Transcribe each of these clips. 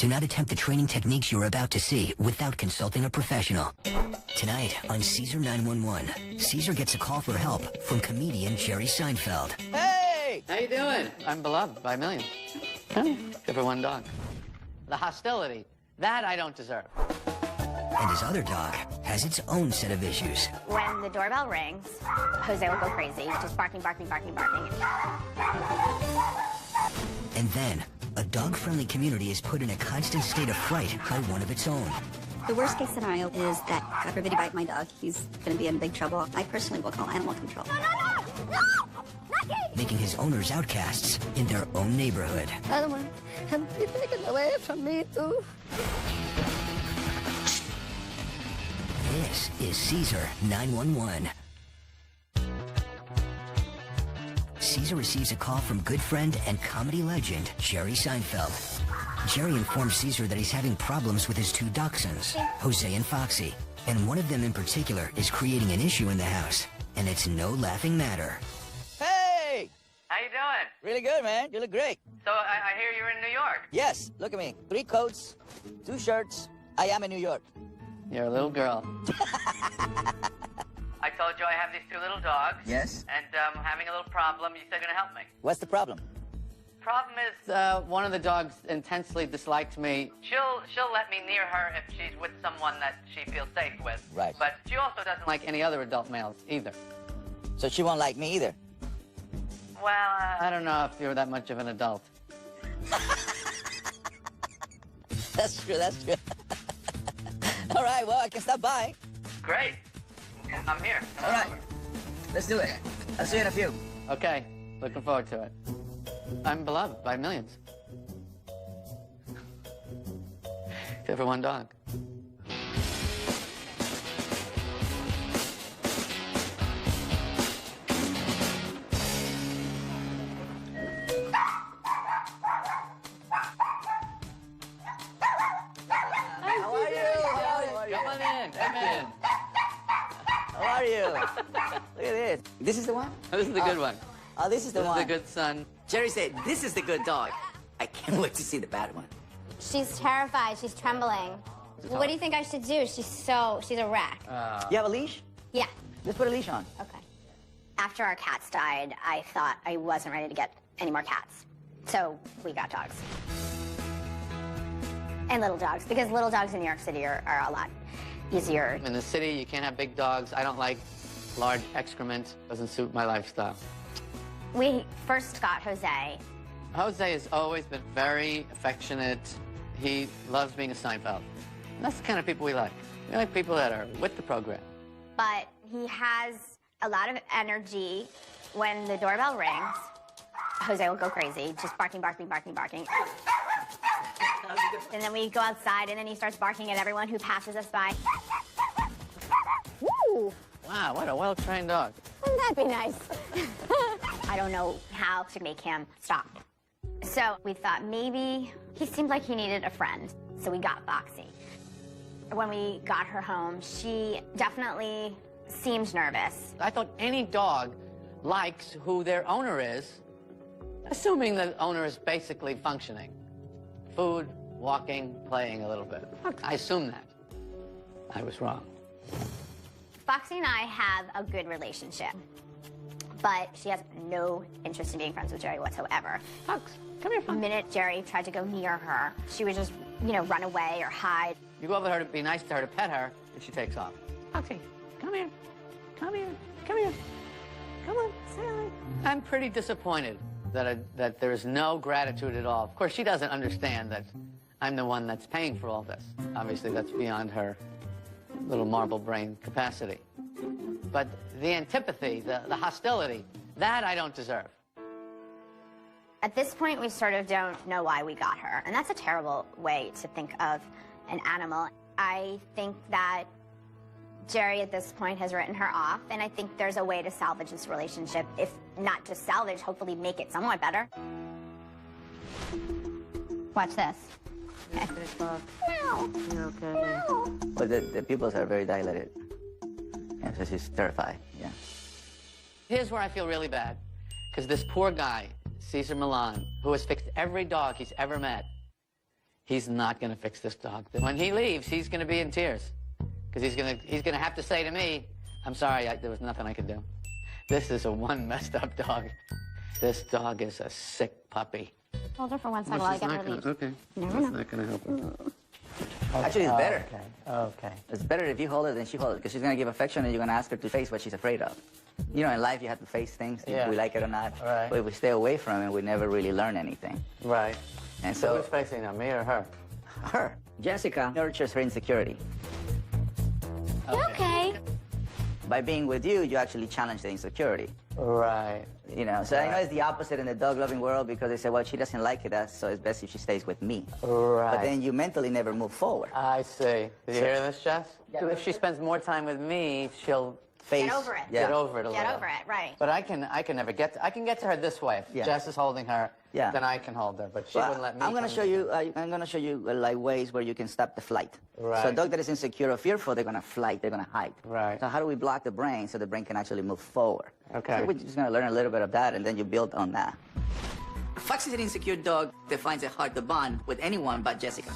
Do not attempt the training techniques you're about to see without consulting a professional. Tonight on Cesar 911, Cesar gets a call for help from comedian Jerry Seinfeld. Hey! How you doing? I'm beloved by millions. Good for one dog. The hostility, that I don't deserve. And his other dog has its own set of issues. When the doorbell rings, Jose will go crazy, just barking, barking, barking, barking. And then, a dog-friendly community is put in a constant state of fright by one of its own. The worst case scenario is that, God forbid, he bite my dog. He's going to be in big trouble. I personally will call animal control. No, no, no! No! Not Making his owners outcasts in their own neighborhood. I don't want him to be taken away from me, too. This is Cesar 911. Cesar receives a call from good friend and comedy legend, Jerry Seinfeld. Jerry informs Cesar that he's having problems with his two dachshunds, Jose and Foxy. And one of them in particular is creating an issue in the house. And it's no laughing matter. Hey! How you doing? Really good, man. You look great. So I hear you're in New York. Yes, look at me. 3 coats, 2 shirts. I am in New York. You're a little girl. I told you I have these 2 little dogs. Yes. And I'm having a little problem. You said you're gonna help me. What's the problem? Problem is, one of the dogs intensely dislikes me. She'll let me near her if she's with someone that she feels safe with. Right. But she also doesn't like any other adult males either. So she won't like me either. Well, I don't know if you're that much of an adult. That's true, that's true. All right, well, I can stop by. Great. I'm here. All right, let's do it. I'll see you in a few. Okay, looking forward to it. I'm beloved by millions. Except for one dog. How are you? Come on in, come in. How are you? Look at this. This is the one? This is the good one. Oh, this is the This one. is the good son. Jerry said, this is the good dog. I can't wait to see the bad one. She's terrified. She's trembling. What do you think I should do? She's a wreck. You have a leash? Yeah. Let's put a leash on. Okay. After our cats died, I thought I wasn't ready to get any more cats. So we got dogs. And little dogs, because little dogs in New York City are a lot easier. In the city, you can't have big dogs. I don't like large excrement. Doesn't suit my lifestyle. We first got Jose. Jose has always been very affectionate. He loves being a Seinfeld. And that's the kind of people we like. We like people that are with the program. But he has a lot of energy. When the doorbell rings, Jose will go crazy, just barking, barking, barking, barking. And then we go outside, and then he starts barking at everyone who passes us by. Woo! Wow, what a well-trained dog. Wouldn't that be nice? I don't know how to make him stop. So we thought maybe he seemed like he needed a friend, so we got Foxy. When we got her home, she definitely seemed nervous. I thought any dog likes who their owner is, assuming the owner is basically functioning. Food, walking, playing a little bit. I assumed that. I was wrong. Foxy and I have a good relationship, but she has no interest in being friends with Jerry whatsoever. Fox, come here, The Fox. minute Jerry tried to go near her, she would just, run away or hide. You go over to her to be nice to her, to pet her, and she takes off. Foxy, come here. Come here. Come here. Come on, say hi. I'm pretty disappointed that there is no gratitude at all. Of course, she doesn't understand that I'm the one that's paying for all this. Obviously, that's beyond her little marble brain capacity. But the antipathy, the hostility, that I don't deserve. At this point, we sort of don't know why we got her, and that's a terrible way to think of an animal. I think that Jerry, at this point, has written her off, and I think there's a way to salvage this relationship. If not just salvage, hopefully make it somewhat better. Watch this. Okay. Meow. Okay. Meow. But the pupils are very dilated. Yeah, so she's terrified, yeah. Here's where I feel really bad, because this poor guy, Cesar Milan, who has fixed every dog he's ever met, he's not going to fix this dog. When he leaves, he's going to be in tears. Because he's gonna have to say to me, I'm sorry, there was nothing I could do. This is one messed up dog. This dog is a sick puppy. Hold her for 1 second while I get her lead. Okay. That's not gonna help her. Actually, it's better. Okay. It's better if you hold it than she holds it, because she's going to give affection and you're going to ask her to face what she's afraid of. You know, in life, you have to face things, if we like it or not. Right. But if we stay away from it, we never really learn anything. Right. And So so, who's facing now, me or her? her, Jessica, nurtures her insecurity. Okay. By being with you, you actually challenge the insecurity. Right. You know, so I know it's the opposite in the dog-loving world, because they say, well, she doesn't like it, so it's best if she stays with me. Right. But then you mentally never move forward. I see. Did you hear this, Jess? If she spends more time with me, she'll Face, over it. Yeah. get over it a little. Get over it, right. But I can never get I can get to her this way. If Yeah. Jess is holding her, Yeah. then I can hold her. But she Well, wouldn't let me. I'm gonna come show in. you. I'm gonna show you like ways where you can stop the flight. Right. So a dog that is insecure or fearful, they're gonna flight. They're gonna hide. Right. So how do we block the brain so the brain can actually move forward? Okay. So we're just gonna learn a little bit of that, and then you build on that. Fox is an insecure dog that finds it hard to bond with anyone but Jessica.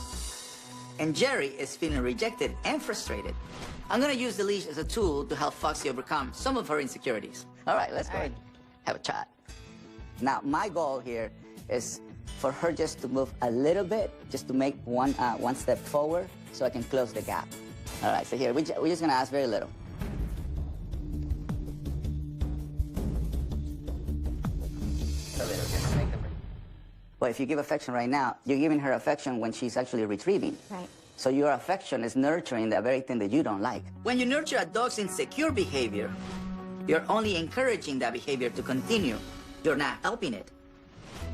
And Jerry is feeling rejected and frustrated. I'm gonna use the leash as a tool to help Foxy overcome some of her insecurities. All right, let's go ahead and have a chat. Now, my goal here is for her just to move a little bit, just to make one step forward so I can close the gap. All right, so here, we're just gonna ask very little. Well, if you give affection right now, you're giving her affection when she's actually retrieving. Right. So your affection is nurturing the very thing that you don't like. When you nurture a dog's insecure behavior, you're only encouraging that behavior to continue. You're not helping it.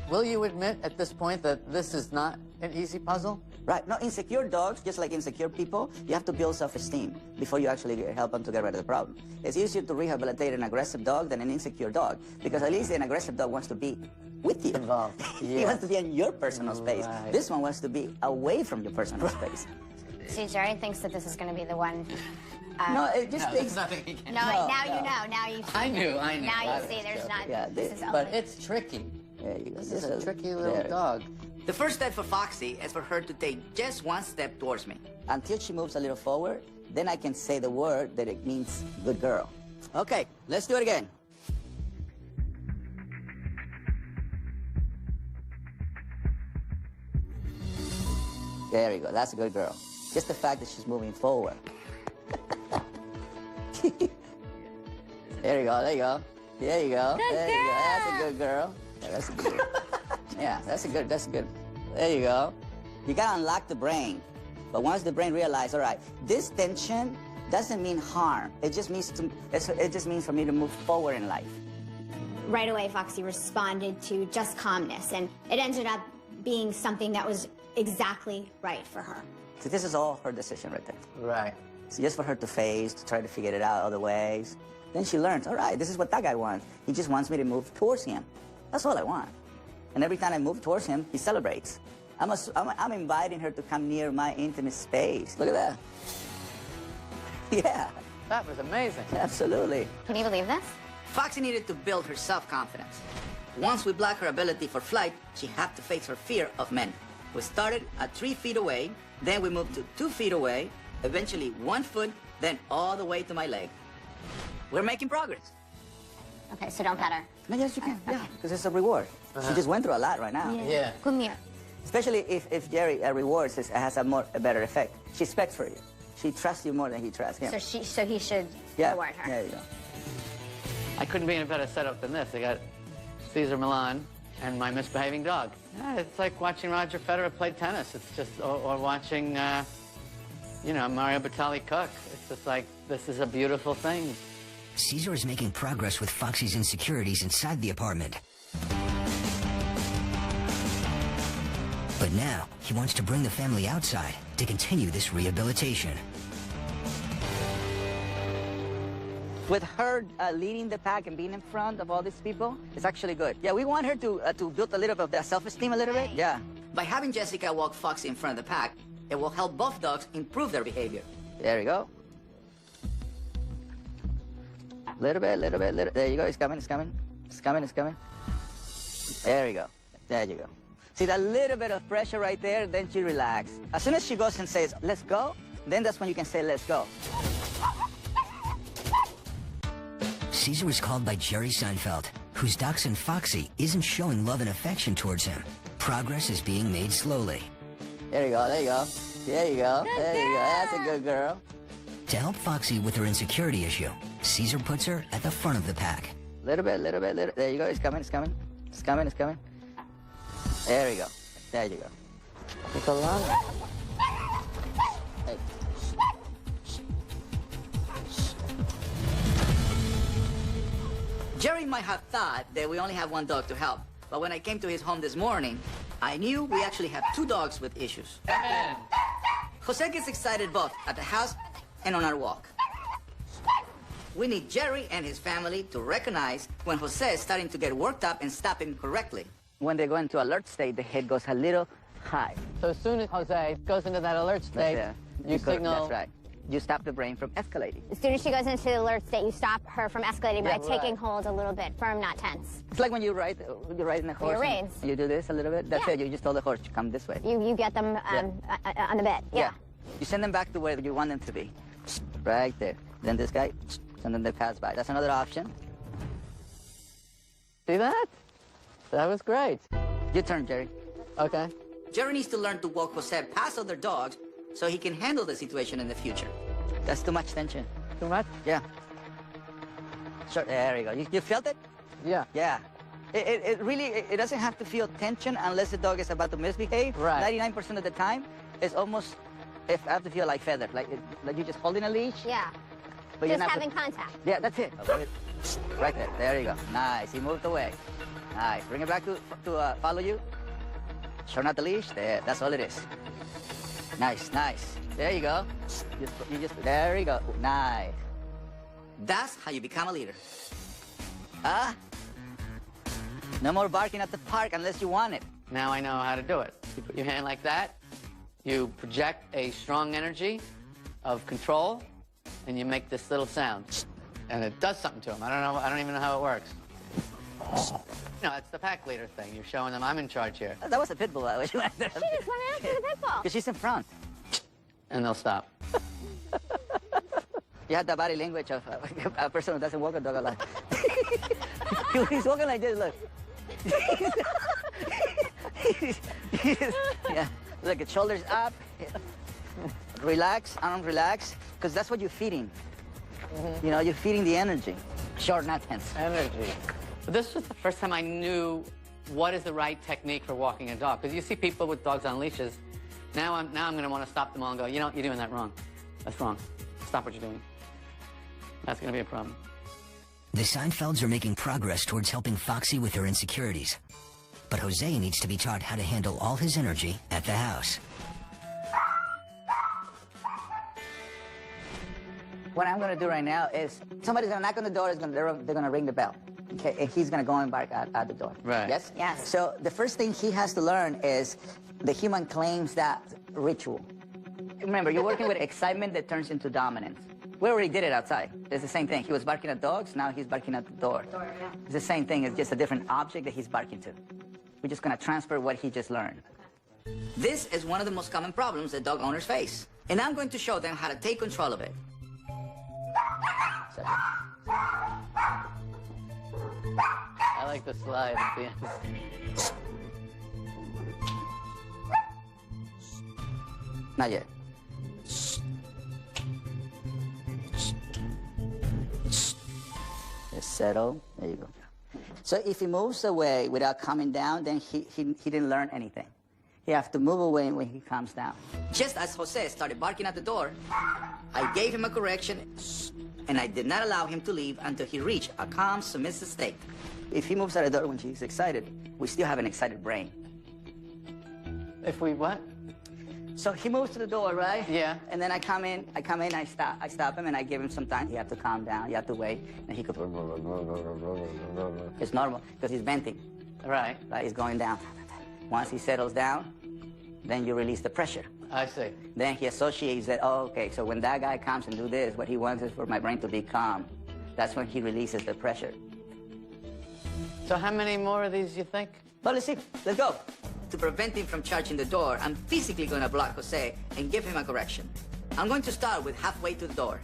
Will you admit at this point that this is not an easy puzzle? Right? No, insecure dogs, just like insecure people, you have to build self-esteem before you actually help them to get rid of the problem. It's easier to rehabilitate an aggressive dog than an insecure dog, because at least an aggressive dog wants to be with you. Involved. He wants to be in your personal space. Right. This one wants to be away from your personal space. See, Jerry thinks that this is going to be the one. No, it just No, takes... there's nothing he can. No, No, now no. you know. Now you. I knew. Now I you see, there's not. Yeah, this is But open. it's tricky. There you go. This is a tricky little dog. The first step for Foxy is for her to take just one step towards me. Until she moves a little forward, then I can say the word that it means good girl. Okay, let's do it again. There you go, that's a good girl. Just the fact that she's moving forward. There you go, there you go. There you go. There you go. That's a good girl. Yeah, that's a good girl. Yeah, that's a good. There you go. You gotta unlock the brain. But once the brain realizes, all right, this tension doesn't mean harm. It just means for me to move forward in life. Right away, Foxy responded to just calmness, and it ended up being something that was exactly right for her. So this is all her decision right there. Right. So just for her to face, to try to figure it out other ways. Then she learns, all right, this is what that guy wants. He just wants me to move towards him. That's all I want. And every time I move towards him, he celebrates. I'm inviting her to come near my intimate space. Look at that. Yeah, That was amazing. absolutely. Can you believe this? Foxy needed to build her self-confidence. Once we blocked her ability for flight, she had to face her fear of men. We started at 3 feet away, then we moved to 2 feet away, eventually 1 foot, then all the way to my leg. We're making progress. Okay, so don't pet her. No, yes, you can. Yeah, because it's a reward. She just went through a lot right now. Yeah. Come here. Especially if Jerry rewards has a better effect. She specs for you. She trusts you more than he trusts him. So he should reward her. There you go. I couldn't be in a better setup than this. I got Cesar Milan and my misbehaving dog. Yeah, it's like watching Roger Federer play tennis. It's just, or watching, you know, Mario Batali cook. It's just like, this is a beautiful thing. Cesar is making progress with Foxy's insecurities inside the apartment. But now, he wants to bring the family outside to continue this rehabilitation. With her leading the pack and being in front of all these people, it's actually good. Yeah, we want her to build a little bit of that self-esteem a little bit. Yeah. By having Jessica walk Foxy in front of the pack, it will help both dogs improve their behavior. There you go. Little bit. There you go. It's coming. There you go. See that little bit of pressure right there, then she relaxes. As soon as she goes and says, let's go, then that's when you can say, let's go. Cesar was called by Jerry Seinfeld, whose dachshund Foxy isn't showing love and affection towards him. Progress is being made slowly. There you go, there you go. There you go, there you go. That's a good girl. To help Foxy with her insecurity issue, Cesar puts her at the front of the pack. Little bit. There you go, it's coming. There you go. There you go. Take a long. Hey. Jerry might have thought that we only have one dog to help, but when I came to his home this morning, I knew we actually have two dogs with issues. Amen. Jose gets excited both at the house and on our walk. We need Jerry and his family to recognize when Jose is starting to get worked up and stop him correctly. When they go into alert state, the head goes a little high. So as soon as Jose goes into that alert state, you signal. That's right. You stop the brain from escalating. As soon as she goes into the alert state, you stop her from escalating by Yeah, taking right. hold a little bit, firm, not tense. It's like when you're riding a horse. Your reins. And you do this a little bit. That's Yeah. it. You just tell the horse to come this way. You get them on the bit. Yeah. You send them back to where you want them to be. Right there. Then this guy, and then they pass by. That's another option. See that? That was great. Your turn, Jerry. Okay. Jerry needs to learn to walk Jose past other dogs so he can handle the situation in the future. That's too much tension. Too much? Yeah. Sure, there you go. You felt it? Yeah. Yeah. It really doesn't have to feel tension unless the dog is about to misbehave. Right. 99% of the time, it's almost, if I have to feel like feathered, like you're just holding a leash. Yeah. But you're Just not having contact. Yeah, that's it. Right there. There you go. Nice. He moved away. Nice. Bring it back to follow you. Shorten out the leash. There. That's all it is. Nice, nice. There you go. There you go. Nice. That's how you become a leader. No more barking at the park unless you want it. Now I know how to do it. You put your hand like that, you project a strong energy of control, and you make this little sound. And it does something to him. I don't even know how it works. No, it's the pack leader thing. You're showing them I'm in charge here. That was a pit bull. She just went after the pit bull. Because she's in front. And they'll stop. You have the body language of a person who doesn't walk a dog a lot. He's walking like this, look. Yeah, look, his shoulders up. Relax, arms relax, because that's what you're feeding. You know, you're feeding the energy. Short, not tense. Energy. But this was the first time I knew what is the right technique for walking a dog. Because you see people with dogs on leashes. Now I'm going to want to stop them all and go, you know, you're doing that wrong. That's wrong. Stop what you're doing. That's going to be a problem. The Seinfelds are making progress towards helping Foxy with her insecurities. But Jose needs to be taught how to handle all his energy at the house. What I'm going to do right now is somebody's going to knock on the door, they're going to ring the bell. Okay, and he's going to go and bark at the door. Right. Yes? Yes. So the first thing he has to learn is the human claims that ritual. Remember, you're working with excitement that turns into dominance. We already did it outside. It's the same thing. He was barking at dogs, now he's barking at the door. It's the same thing, it's just a different object that he's barking to. We're just going to transfer what he just learned. This is one of the most common problems that dog owners face. And I'm going to show them how to take control of it. So, I like the slide at the end. not yet. Just settle. There you go. So if he moves away without coming down, then he didn't learn anything. He has to move away when he comes down. Just as Jose started barking at the door, I gave him a correction, and I did not allow him to leave until he reached a calm, submissive state. If he moves at the door when he's excited, we still have an excited brain. If we what? So he moves to the door, right? Yeah. And then I come in, I stop him, and I give him some time. He have to calm down, you have to wait, and he could. It's normal because he's venting. Right. Right, he's going down. Once he settles down, then you release the pressure. I see. Then he associates that, oh, okay, so when that guy comes and do this, what he wants is for my brain to be calm. That's when he releases the pressure. So how many more of these you think? Well, let's see. Let's go. to prevent him from charging the door, I'm physically going to block Jose and give him a correction. I'm going to start with halfway to the door.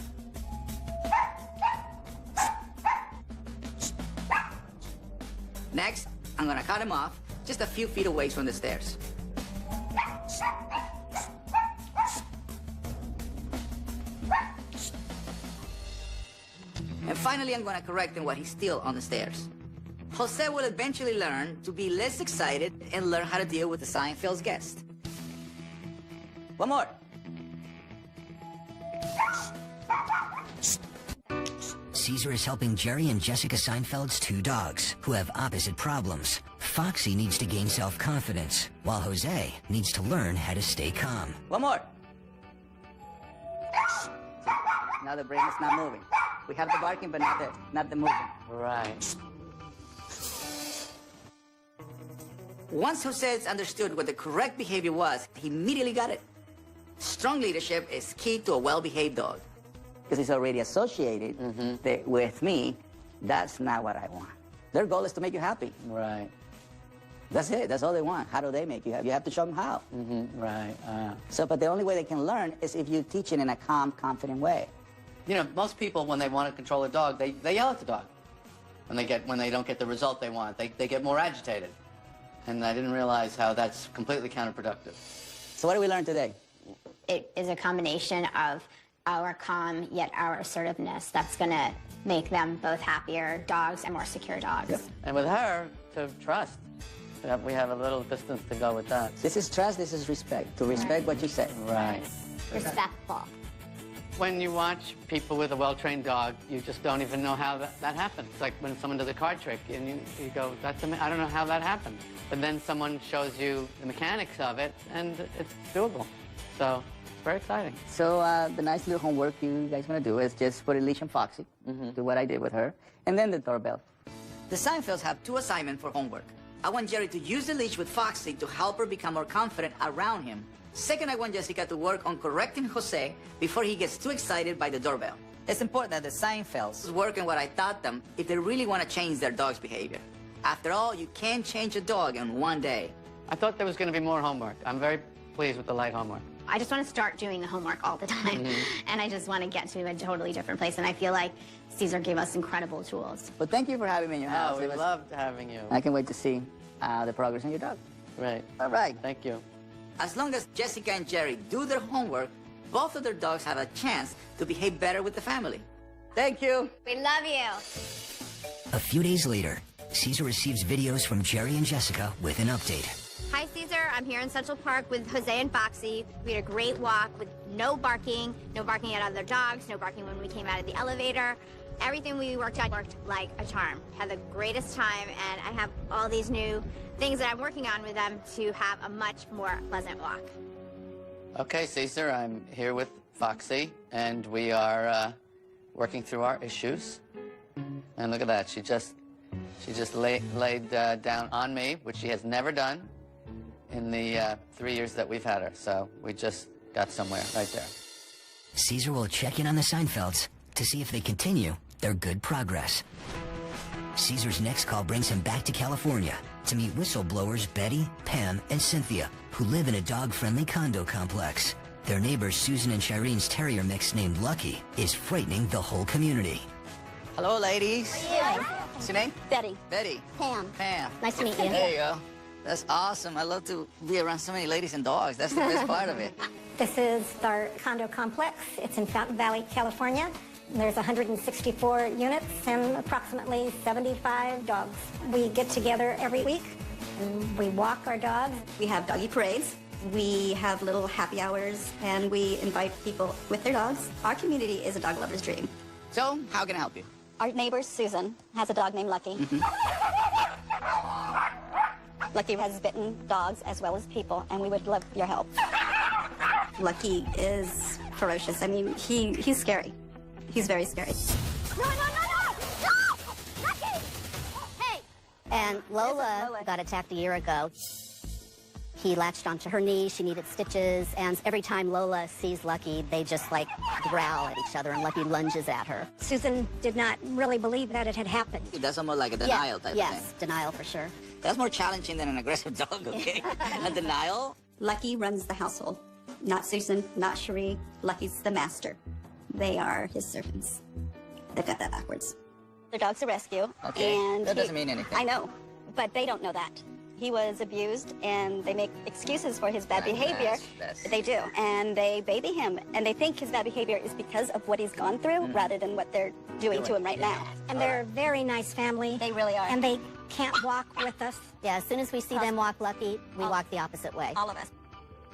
Next, I'm going to cut him off just a few feet away from the stairs. And finally, I'm going to correct him while he's still on the stairs. Jose will eventually learn to be less excited and learn how to deal with the Seinfeld's guest. One more. Cesar is helping Jerry and Jessica Seinfeld's two dogs, who have opposite problems. Foxy needs to gain self-confidence, while Jose needs to learn how to stay calm. One more. Now the brain is not moving. We have the barking, but not the moving. Right. Once Jose understood what the correct behavior was, he immediately got it. Strong leadership is key to a well-behaved dog. Because he's already associated with me, that's not what I want. Their goal is to make you happy. Right. That's it. That's all they want. How do they make you happy? You have to show them how. Right. But the only way they can learn is if you teach it in a calm, confident way. You know, most people, when they want to control a dog, they yell at the dog. When they don't get the result they want, they get more agitated. And I didn't realize how that's completely counterproductive. So what did we learn today? It is a combination of our calm yet our assertiveness that's going to make them both happier dogs and more secure dogs. Yep. And with her, to trust. We have a little distance to go with that. This is trust, this is respect. To respect what you say. Right. Respectful. When you watch people with a well-trained dog, you just don't even know how that happens. It's like when someone does a card trick, and you go, I don't know how that happened. But then someone shows you the mechanics of it, and it's doable. So it's very exciting. So the nice little homework you guys want to do is just put a leash on Foxy, do what I did with her, and then the doorbell. The Seinfelds have two assignments for homework. I want Jerry to use the leash with Foxy to help her become more confident around him. Second, I want Jessica to work on correcting Jose before he gets too excited by the doorbell. It's important that the Seinfelds work on what I taught them if they really want to change their dog's behavior. After all, you can't change a dog in one day. I thought there was going to be more homework. I'm very pleased with the light homework. I just want to start doing the homework all the time. And I just want to get to a totally different place. And I feel like Cesar gave us incredible tools. But thank you for having me in your house. Oh, we loved having you. I can't wait to see the progress in your dog. Right. All right. Thank you. As long as Jessica and Jerry do their homework, both of their dogs have a chance to behave better with the family. Thank you. We love you. A few days later, Cesar receives videos from Jerry and Jessica with an update. Hi, Cesar. I'm here in Central Park with Jose and Foxy. We had a great walk with no barking at other dogs, no barking when we came out of the elevator. Everything we worked on worked like a charm. Had the greatest time, and I have all these new things that I'm working on with them to have a much more pleasant walk. Okay, Cesar, I'm here with Foxy, and we are working through our issues. And look at that, she just laid down on me, which she has never done in the 3 years that we've had her. So we just got somewhere right there. Cesar will check in on the Seinfelds to see if they continue their good progress. Cesar's next call brings him back to California to meet whistleblowers Betty, Pam, and Cynthia, who live in a dog-friendly condo complex. Their neighbor Susan and Shireen's terrier mix named Lucky is frightening the whole community. Hello, ladies. Hi. What's your name? Betty. Betty. Pam. Pam. Nice to meet you. There you go. That's awesome. I love to be around so many ladies and dogs. That's the best part of it. This is our condo complex. It's in Fountain Valley, California. There's 164 units and approximately 75 dogs. We get together every week and we walk our dogs. We have doggy parades. We have little happy hours, and we invite people with their dogs. Our community is a dog lover's dream. So, how can I help you? Our neighbor, Susan, has a dog named Lucky. Lucky has bitten dogs as well as people, and we would love your help. Lucky is ferocious. I mean, he's scary. He's very scary. No! Lucky! Hey! And Lola got attacked a year ago. He latched onto her knee, she needed stitches, and every time Lola sees Lucky, they just like growl at each other, and Lucky lunges at her. Susan did not really believe that it had happened. That's almost like a denial type of Yes, thing. denial for sure. That's more challenging than an aggressive dog, okay? A denial? Lucky runs the household. Not Susan, not Cherie. Lucky's the master. They are his servants. They've got that backwards. Their dog's a rescue. Okay, and that doesn't mean anything. I know, but they don't know that. He was abused, and they make excuses for his bad behavior. They do, and they baby him, and they think his bad behavior is because of what he's gone through rather than what they're doing to him right now. And they're a very nice family. They really are. And they can't walk with us. Yeah, as soon as we see them walk Lucky, we walk the opposite way. All of us.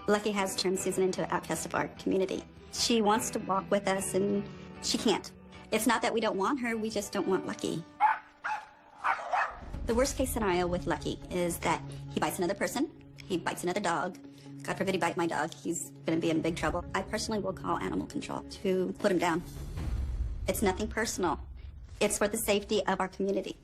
Lucky has turned Susan into an outcast of our community. She wants to walk with us, and she can't. It's not that we don't want her, we just don't want Lucky. The worst case scenario with Lucky is that he bites another person, he bites another dog. God forbid he bite my dog, he's gonna be in big trouble. I personally will call animal control to put him down. It's nothing personal. It's for the safety of our community.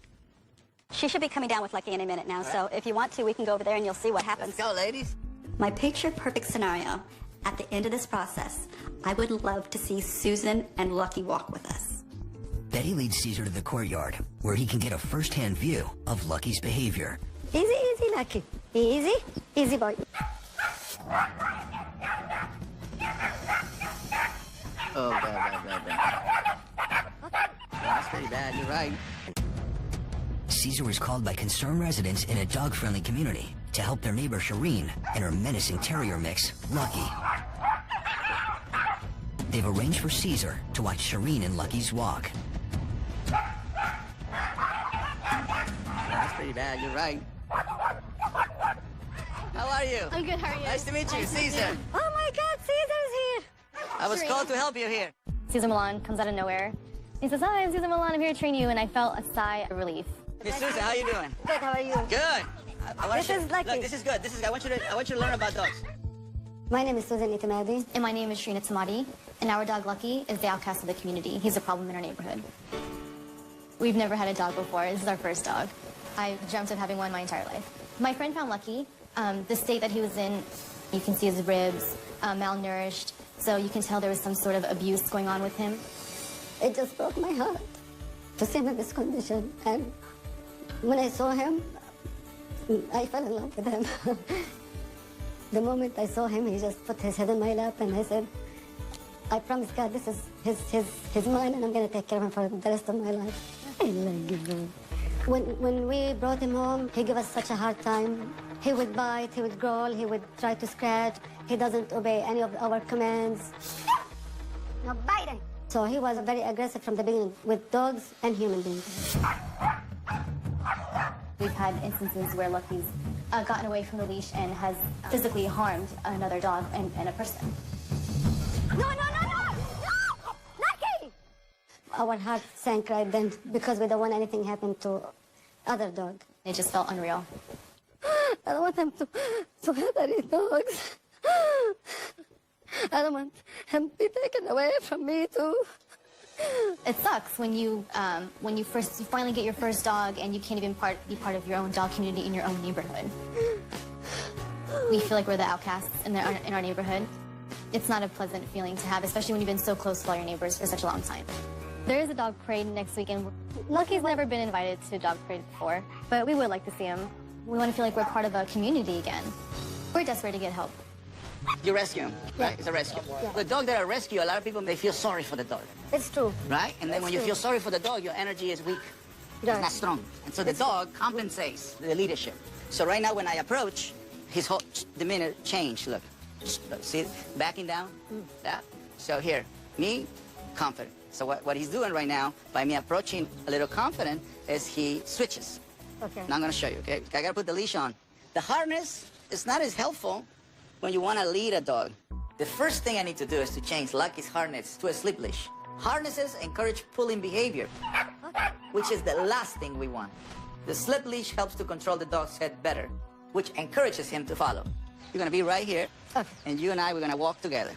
She should be coming down with Lucky any minute now, so if you want to, we can go over there and you'll see what happens. Let's go, ladies. My picture-perfect scenario, at the end of this process, I would love to see Susan and Lucky walk with us. Betty leads Cesar to the courtyard, where he can get a first-hand view of Lucky's behavior. Easy, easy, Lucky. Easy, easy boy. Oh, bad. That's pretty bad, you're right. Cesar was called by concerned residents in a dog-friendly community to help their neighbor Shireen and her menacing terrier mix, Lucky. They've arranged for Cesar to watch Shireen and Lucky's walk. That's pretty bad, you're right. How are you? I'm good, how are you? Nice to meet you, Cesar. Oh my God, Caesar's here. I was called to help you here. Cesar Milan comes out of nowhere. He says, "Hi, I'm Cesar Milan. I'm here to train you." And I felt a sigh of relief. Hey, Susan, how you doing? Good, how are you? Good. I want This is Lucky. Look, this is good. I want you to learn about dogs. My name is Susan Itamadi. And my name is Shrina Tamadi. And our dog, Lucky, is the outcast of the community. He's a problem in our neighborhood. We've never had a dog before. This is our first dog. I dreamt of having one my entire life. My friend found Lucky. The state that he was in, you can see his ribs, malnourished. So you can tell there was some sort of abuse going on with him. It just broke my heart to see him in this condition. And when I saw him, I fell in love with him. The moment I saw him, he just put his head in my lap, and I said, I promise God, this is his mine, and I'm going to take care of him for the rest of my life. I love you. When we brought him home, he gave us such a hard time. He would bite, he would growl, he would try to scratch. He doesn't obey any of our commands. No biting. So he was very aggressive from the beginning with dogs and human beings. We've had instances where Lucky's gotten away from the leash and has physically harmed another dog and a person. No! Lucky! Our heart sank right then because we don't want anything happen to other dog. It just felt unreal. I don't want them to hurt any dogs. I don't want him to be taken away from me too. It sucks when you finally get your first dog and you can't even be part of your own dog community in your own neighborhood. We feel like we're the outcasts in our neighborhood. It's not a pleasant feeling to have, especially when you've been so close to all your neighbors for such a long time. There is a dog parade next weekend. Lucky's never been invited to a dog parade before, but we would like to see him. We want to feel like we're part of a community again. We're desperate to get help. You rescue him, right? It's a rescue. Yeah. The dog that I rescue, a lot of people, they feel sorry for the dog, It's true. right? And then when you feel sorry for the dog, your energy is weak. Right. It's not strong. And so the dog compensates the leadership. So right now when I approach, his whole demeanor changed. Look, see, backing down. Yeah. So here, me, confident. So what he's doing right now, by me approaching a little confident, is he switches. Okay. Now I'm gonna show you, okay? I gotta put the leash on. The harness is not as helpful when you wanna lead a dog. The first thing I need to do is to change Lucky's harness to a slip leash. Harnesses encourage pulling behavior, which is the last thing we want. The slip leash helps to control the dog's head better, which encourages him to follow. You're gonna be right here, and you and I, we're gonna walk together.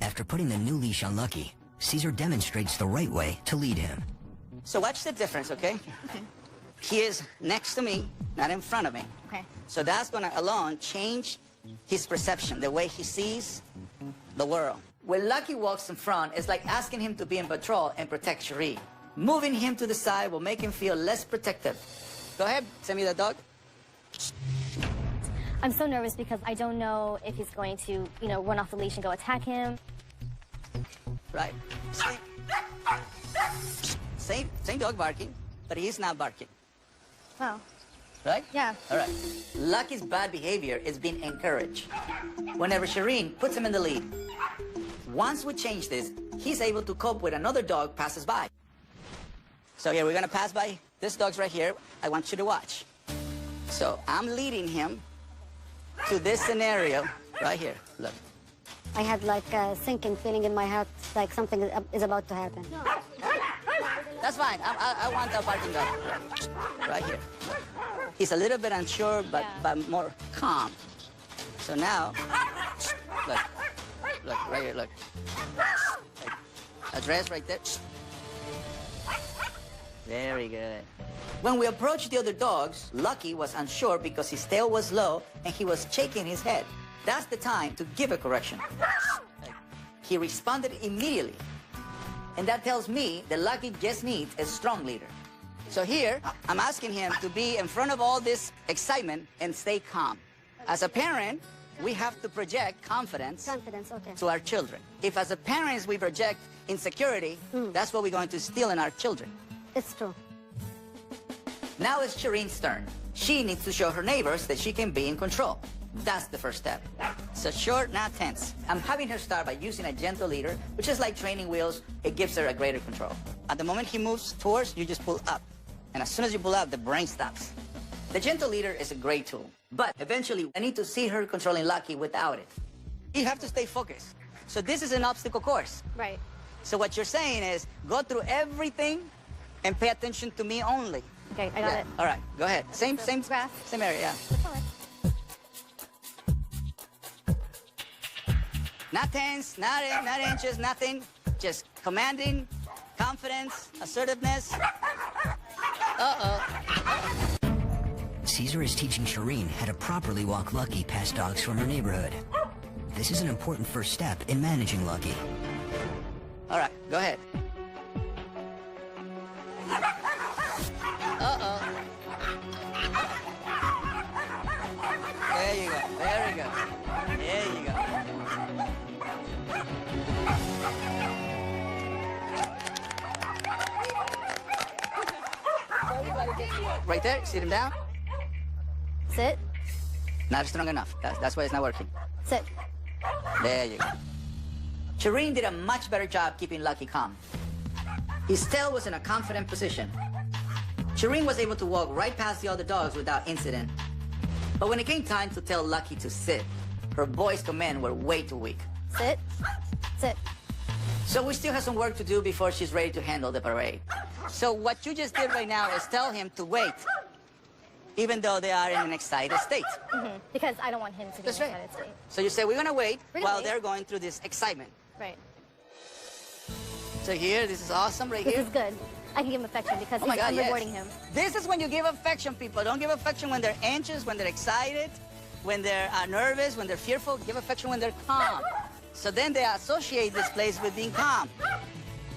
After putting the new leash on Lucky, Cesar demonstrates the right way to lead him. So watch the difference, okay? He is next to me, not in front of me. Okay. So that's going to alone change his perception, the way he sees the world. When Lucky walks in front, it's like asking him to be in patrol and protect Cherie. Moving him to the side will make him feel less protective. Go ahead, send me the dog. I'm so nervous because I don't know if he's going to, you know, run off the leash and go attack him. Right. Same dog barking, but he's not barking. Wow. Right? Yeah. All right. Lucky's bad behavior is being encouraged. Whenever Shireen puts him in the lead, once we change this, he's able to cope with another dog passes by. So here, we're going to pass by. This dog's right here. I want you to watch. So I'm leading him to this scenario right here. Look. I had like a sinking feeling in my heart, like something is about to happen. That's fine. I want the barking dog right here. He's a little bit unsure, but more calm. So now, look, right here, look. Address right there. Very good. When we approached the other dogs, Lucky was unsure because his tail was low and he was shaking his head. That's the time to give a correction. He responded immediately. And that tells me that Lucky just needs a strong leader. So here, I'm asking him to be in front of all this excitement and stay calm. As a parent, we have to project confidence to our children. If as a parents we project insecurity, that's what we're going to instill in our children. It's true. Now it's Shireen's turn. She needs to show her neighbors that she can be in control. That's the first step. So short, not tense. I'm having her start by using a gentle leader, which is like training wheels. It gives her a greater control. At the moment he moves towards, you just pull up. And as soon as you pull up, the brain stops. The gentle leader is a great tool. But eventually, I need to see her controlling Lucky without it. You have to stay focused. So this is an obstacle course. Right. So what you're saying is, go through everything and pay attention to me only. Okay, I got it. All right, go ahead. Same grass. Same area, yeah. Not tense, not anxious, nothing. Just commanding, confidence, assertiveness. Cesar is teaching Shireen how to properly walk Lucky past dogs from her neighborhood. This is an important first step in managing Lucky. All right, go ahead. There you go, very good. There you go. Right there, sit him down. Sit. Not strong enough. That's why it's not working. Sit. There you go. Shireen did a much better job keeping Lucky calm. His tail was in a confident position. Shireen was able to walk right past the other dogs without incident. But when it came time to tell Lucky to sit, her voice commands were way too weak. Sit. Sit. So we still have some work to do before she's ready to handle the parade. So what you just did right now is tell him to wait, even though they are in an excited state. Because I don't want him to be in an excited state. So you say, we're going to wait while they're going through this excitement. Right. So here, this is awesome right here. This is good. I can give him affection because I'm rewarding him. This is when you give affection, people. Don't give affection when they're anxious, when they're excited, when they're nervous, when they're fearful. Give affection when they're calm. So then they associate this place with being calm.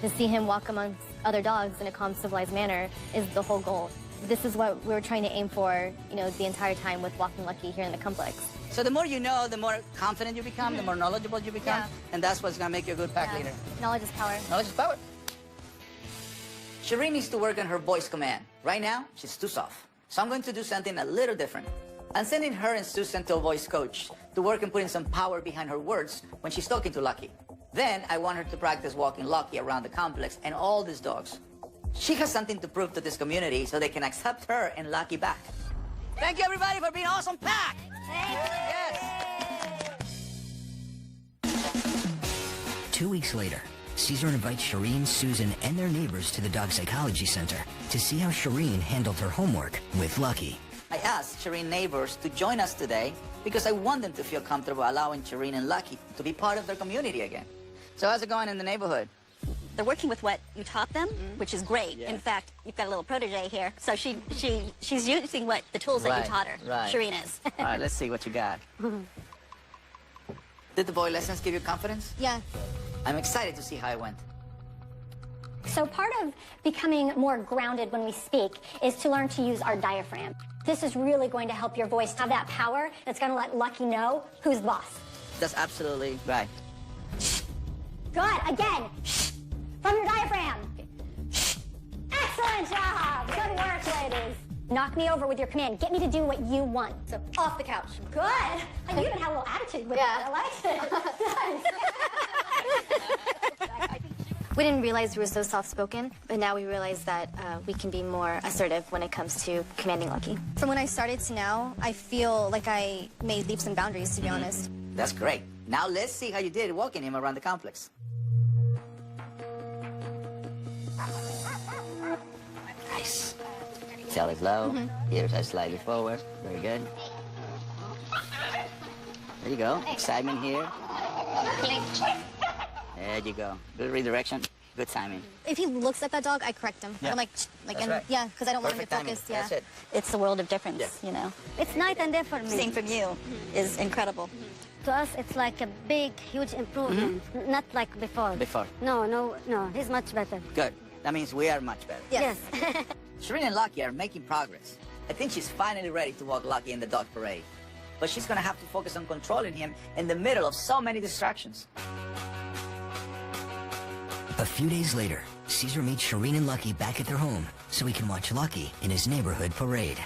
To see him walk amongst other dogs in a calm, civilized manner is the whole goal. This is what we were trying to aim for, you know, the entire time with walking Lucky here in the complex. So the more you know, the more confident you become, the more knowledgeable you become, and that's what's going to make you a good pack leader. Knowledge is power. Knowledge is power. Shireen needs to work on her voice command. Right now, she's too soft. So I'm going to do something a little different. I'm sending her and Susan to a voice coach to work on putting some power behind her words when she's talking to Lucky. Then I want her to practice walking Lucky around the complex and all these dogs. She has something to prove to this community so they can accept her and Lucky back. Thank you, everybody, for being awesome pack. Yes. 2 weeks later, Cesar invites Shireen, Susan, and their neighbors to the Dog Psychology Center to see how Shireen handled her homework with Lucky. I asked Shireen neighbors to join us today because I want them to feel comfortable allowing Shireen and Lucky to be part of their community again. So how's it going in the neighborhood? They're working with what you taught them, which is great. Yeah. In fact, you've got a little protege here. So she's using what the tools that you taught her. Right. Shireen is. All right, let's see what you got. Did the boy lessons give you confidence? Yeah. I'm excited to see how it went. So part of becoming more grounded when we speak is to learn to use our diaphragm. This is really going to help your voice have that power that's going to let Lucky know who's boss. That's absolutely right. Good. Again. From your diaphragm. Excellent job. Good work, ladies. Knock me over with your command. Get me to do what you want. So off the couch. Good. You even had a little attitude with that. I liked it. We didn't realize we were so soft-spoken, but now we realize that we can be more assertive when it comes to commanding Lucky. From when I started to now, I feel like I made leaps and boundaries, to be honest. That's great. Now let's see how you did walking him around the complex. Nice. Tail is low. Ears are slightly forward. Very good. There you go. Excitement here. There you go. Good redirection. Good timing. If he looks at that dog, I correct him. Yeah. I'm like, That's and right. yeah, because I don't want him Perfect to timing. focus. Yeah. That's it. It's the world of difference, Yeah. you know. It's night and day for me. Seeing from you is incredible. To us, it's like a big, huge improvement. Not like before. Before. No. He's much better. Good. That means we are much better. Yes. Shireen and Lucky are making progress. I think she's finally ready to walk Lucky in the dog parade. But she's gonna have to focus on controlling him in the middle of so many distractions. A few days later, Cesar meets Shireen and Lucky back at their home so he can watch Lucky in his neighborhood parade.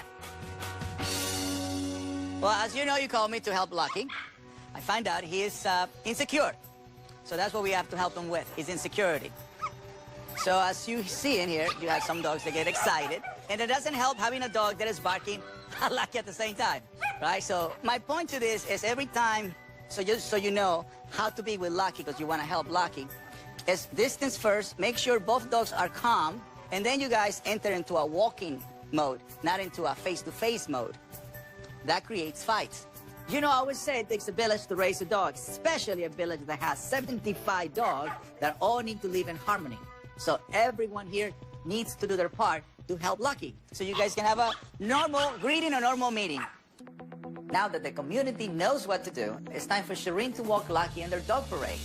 Well, as you know, you called me to help Lucky. I find out he is insecure. So that's what we have to help him with, his insecurity. So as you see in here, you have some dogs that get excited, and it doesn't help having a dog that is barking at Lucky at the same time, right? So my point to this is every time, so just so you know how to be with Lucky, because you want to help Lucky, is distance first, make sure both dogs are calm, and then you guys enter into a walking mode, not into a face-to-face mode. That creates fights. You know, I always say it takes a village to raise a dog, especially a village that has 75 dogs that all need to live in harmony. So everyone here needs to do their part to help Lucky. So you guys can have a normal greeting, a normal meeting. Now that the community knows what to do, it's time for Shireen to walk Lucky in their dog parade.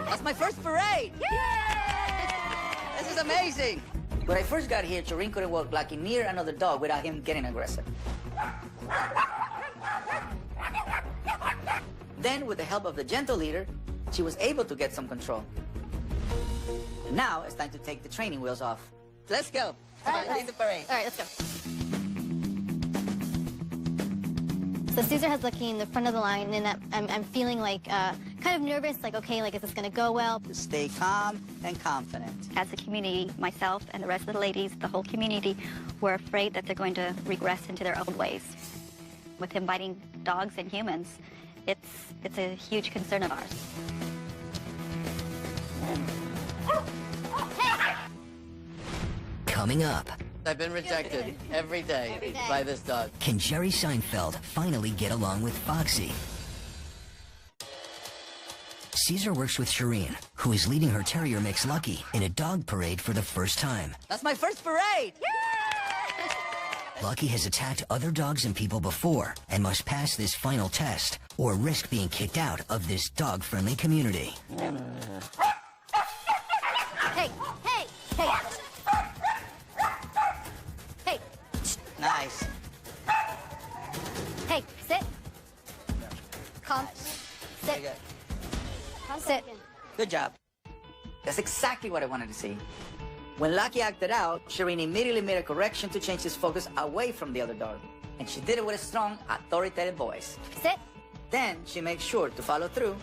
That's my first parade! Yay! This is amazing! When I first got here, Shireen couldn't walk Lucky near another dog without him getting aggressive. Then, with the help of the gentle leader, she was able to get some control. Now, it's time to take the training wheels off. Let's go. Come on, lead the parade. All right, let's go. So Cesar has Lucky in the front of the line, and I'm feeling like kind of nervous, like, okay, like, is this going to go well? Stay calm and confident. As a community, myself and the rest of the ladies, the whole community, were afraid that they're going to regress into their old ways. With him biting dogs and humans, it's a huge concern of ours. Coming up, I've been rejected every day by this dog. can Jerry Seinfeld finally get along with Foxy? Cesar works with Shireen, who is leading her terrier mix Lucky in a dog parade for the first time. That's my first parade! Lucky has attacked other dogs and people before and must pass this final test or risk being kicked out of this dog-friendly community. Hey, hey, hey. Hey, Nice. hey, sit. Calm. Very Sit. good. Sit. Good job. That's exactly what I wanted to see. When Lucky acted out, Shireen immediately made a correction to change his focus away from the other dog. And she did it with a strong, authoritative voice. Sit. Then she made sure to follow through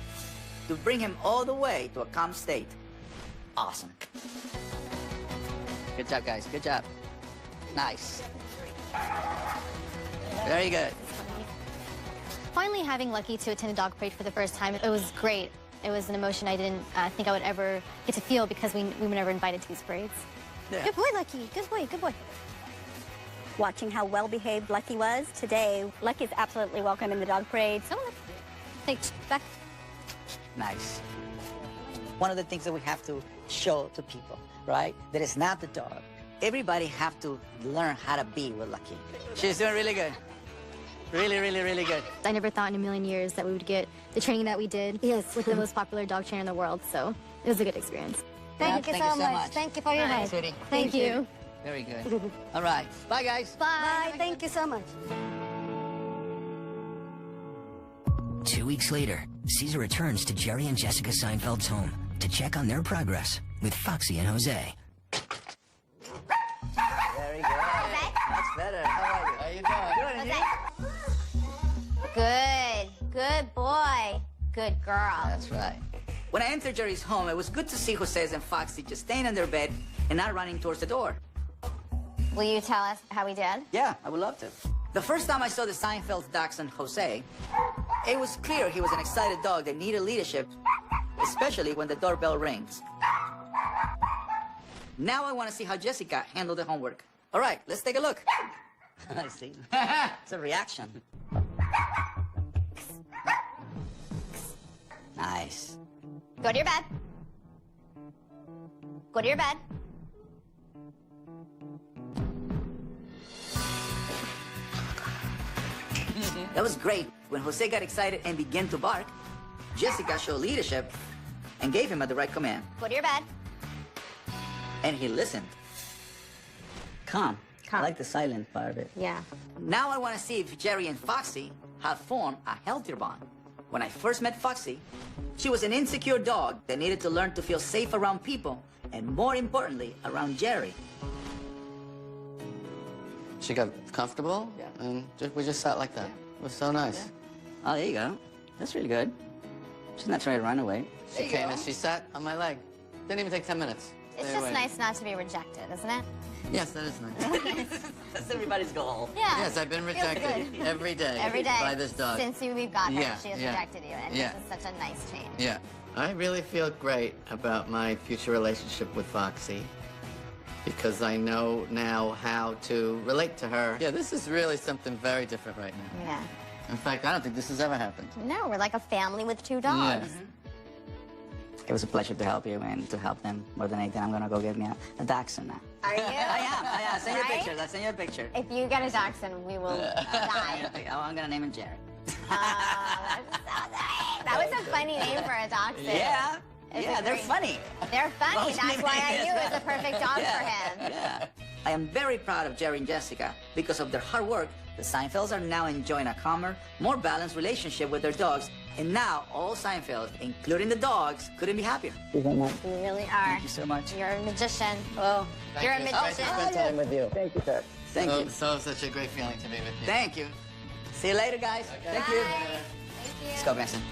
to bring him all the way to a calm state. Awesome. Good job, guys. Good job. Nice. Very good. Finally having Lucky to attend a dog parade for the first time, it was great. It was an emotion I didn't think I would ever get to feel because we were never invited to these parades. Yeah. Good boy, Lucky. Good boy, good boy. watching how well-behaved Lucky was. Today, Lucky is absolutely welcome in the dog parade. So, take back. Nice. One of the things that we have to show to people, right? That it's not the dog. Everybody have to learn how to be with Lucky. She's doing really good. Really, really, really good. I never thought in a million years that we would get the training that we did with the most popular dog trainer in the world, so it was a good experience. Thank you so much. Thank you for your help. Sweetie. Thank you. Very good. All right. Bye, guys. Bye. Thank you so much. 2 weeks later, Cesar returns to Jerry and Jessica Seinfeld's home to check on their progress with Foxy and Jose. Very good. That's better. How are you? How you doing? Good. Good. Good boy. Good girl. That's right. When I entered Jerry's home, it was good to see Jose and Foxy just staying in their bed and not running towards the door. Will you tell us how we did? Yeah, I would love to. The first time I saw the Seinfeld dachshund Jose, it was clear he was an excited dog that needed leadership, especially when the doorbell rings. Now I want to see how Jessica handled the homework. All right, let's take a look. I see. It's a reaction. Nice. Go to your bed. Go to your bed. That was great. When Jose got excited and began to bark, Jessica showed leadership and gave him the right command. Go to your bed. And he listened. Calm. I like the silent part of it. Yeah. Now I want to see if Jerry and Foxy have formed a healthier bond. When I first met Foxy, she was an insecure dog that needed to learn to feel safe around people, and more importantly, around Jerry. She got comfortable, and we just sat like that. It was so nice. Oh, there you go. That's really good. She's not trying to run away. She came and she sat on my leg. Didn't even take 10 minutes. It's Stayed just away. nice not to be rejected, isn't it? Yes, that is nice. That's everybody's goal. Yeah. Yes, I've been rejected every day. Every day. By this dog. Since we've got her, Yeah, she has yeah. rejected you, and Yeah. this is such a nice change. Yeah. I really feel great about my future relationship with Foxy because I know now how to relate to her. Yeah, this is really something very different right now. Yeah. In fact, I don't think this has ever happened. No, we're like a family with two dogs. Yeah. It was a pleasure to help you and to help them. More than anything, I'm going to go get me a dachshund now. Are you? I am. Send you a Right? picture. I'll send you a picture. If you get a dachshund, we will die. I'm going to name him Jerry. That's so nice. That was a funny name for a dachshund. Yeah. It's Yeah, a they're great- funny. They're funny. Well, That's maybe why I it is. knew it was a perfect dog for him. Yeah. I am very proud of Jerry and Jessica. Because of their hard work, the Seinfelds are now enjoying a calmer, more balanced relationship with their dogs. And now all Seinfelds, including the dogs, couldn't be happier. You really are. Thank you so much. You're a magician. Oh, You're a Thank you. magician. Spend time with you. thank you, sir. Thank you. So such a great feeling to be with you. Thank you. See you later, guys. Thank you. Bye. Thank you. Let's go, Benson.